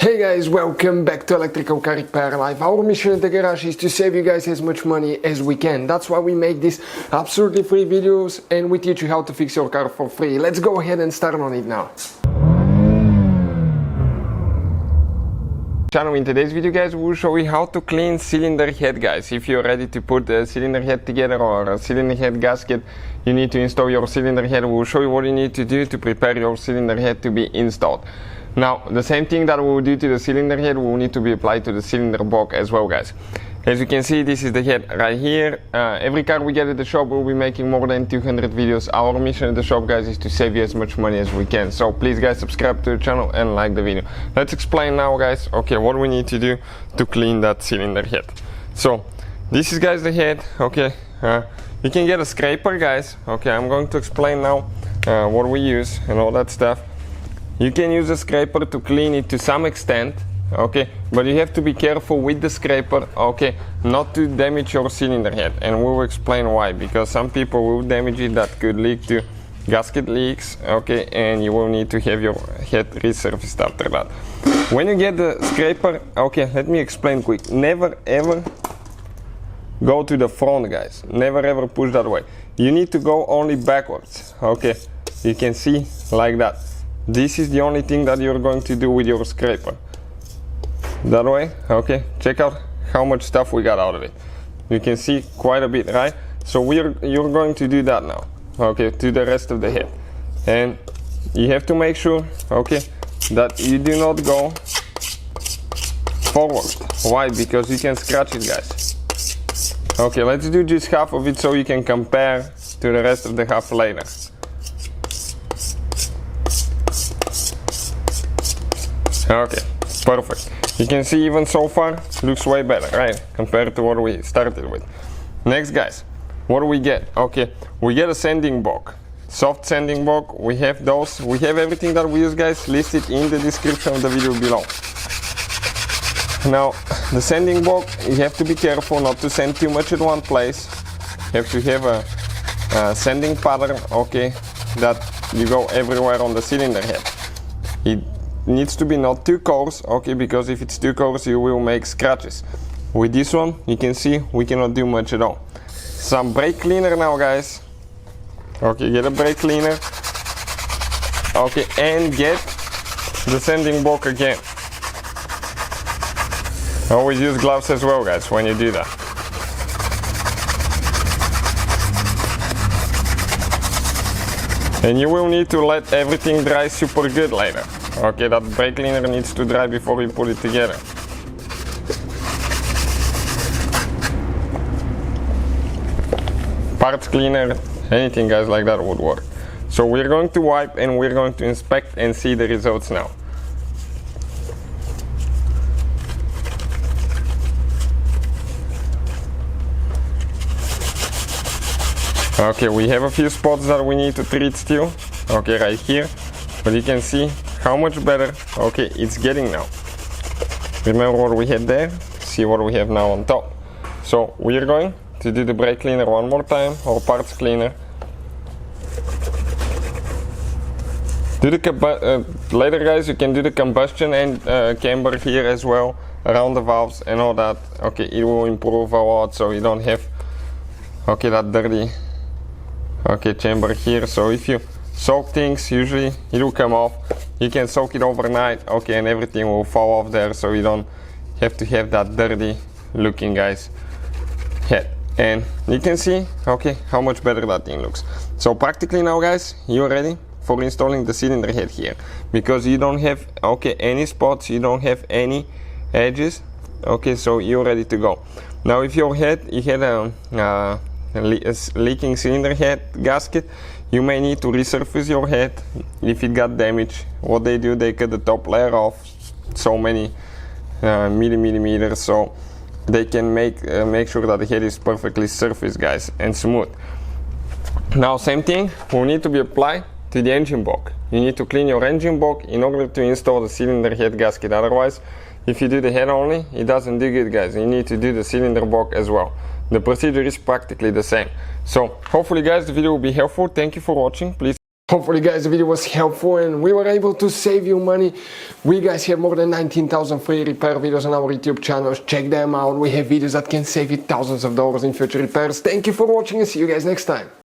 Hey guys, welcome back to Electrical Car Repair Live. Our mission at the garage is to save you guys as much money as we can. That's why we make these absolutely free videos and we teach you how to fix your car for free. Let's go ahead and start on it now. In today's video guys, we'll show you how to clean cylinder head guys. If you're ready to put a cylinder head together or a cylinder head gasket, you need to install your cylinder head. We'll show you what you need to do to prepare your cylinder head to be installed. Now, the same thing that we will do to the cylinder head will need to be applied to the cylinder block as well, guys. As you can see, this is the head right here. Every car we get at the shop, we'll be making more than 200 videos. Our mission at the shop, guys, is to save you as much money as we can. So please, guys, subscribe to the channel and like the video. Let's explain now, guys, okay, what we need to do to clean that cylinder head. So, this is, guys, the head, okay. You can get a scraper, guys. Okay, I'm going to explain now what we use and all that stuff. You can use a scraper to clean it to some extent, okay, but you have to be careful with the scraper, okay, not to damage your cylinder head, and we will explain why. Because some people will damage it, that could lead to gasket leaks, okay, and you will need to have your head resurfaced after that. When you get the scraper, okay, let me explain quick. Never ever go to the front, guys. Never ever push that way. You need to go only backwards, okay. You can see like that. This is the only thing that you're going to do with your scraper. That way, okay, check out how much stuff we got out of it. You can see quite a bit, right? So you're going to do that now, okay, to the rest of the head. And you have to make sure, okay, that you do not go forward. Why? Because you can scratch it, guys. Okay, let's do just half of it so you can compare to the rest of the half later. Okay, perfect. You can see even so far, looks way better, right? Compared to what we started with. Next, guys, what do we get? Okay, we get a sanding block. Soft sanding block, we have those. We have everything that we use, guys, listed in the description of the video below. Now, the sanding block, you have to be careful not to sand too much at one place. You have to have a sanding pattern, okay, that you go everywhere on the cylinder head. It needs to be not too coarse, okay, because if it's too coarse you will make scratches. With this one, you can see we cannot do much at all. Some brake cleaner now, guys. Okay, get a brake cleaner. Okay, and get the sanding block again. Always use gloves as well, guys, when you do that. And you will need to let everything dry super good later. Okay, that brake cleaner needs to dry before you put it together. Parts cleaner, anything, guys, like that would work. So we're going to wipe and we're going to inspect and see the results now. Okay, we have a few spots that we need to treat still. Okay, right here. But you can see how much better, okay, it's getting now. Remember what we had there? See what we have now on top. So we're going to do the brake cleaner one more time, or parts cleaner. Do the later, guys, you can do the combustion and camber here as well, around the valves and all that. Okay, it will improve a lot, so you don't have, okay, that dirty, okay, chamber here. So if you soak things, usually it will come off. You can soak it overnight, okay, and everything will fall off there, so you don't have to have that dirty looking, guys, head. And you can see, okay, how much better that thing looks. So practically now, guys, you're ready for installing the cylinder head here, because you don't have, okay, any spots, you don't have any edges, okay, so you're ready to go. Now if your head, you had a leaking cylinder head gasket, you may need to resurface your head if it got damaged. What they do, they cut the top layer off so many millimeters, so they can make sure that the head is perfectly surfaced, guys, and smooth. Now same thing will need to be applied to the engine block. You need to clean your engine block in order to install the cylinder head gasket. Otherwise, if you do the head only, it doesn't do good, guys. You need to do the cylinder block as well. The procedure is practically the same. So hopefully, guys, the video will be helpful. Thank you for watching. Please Hopefully guys the video was helpful and we were able to save you money. We guys have more than 19,000 free repair videos on our YouTube channels. Check them out. We have videos that can save you thousands of dollars in future repairs. Thank you for watching and see you guys next time.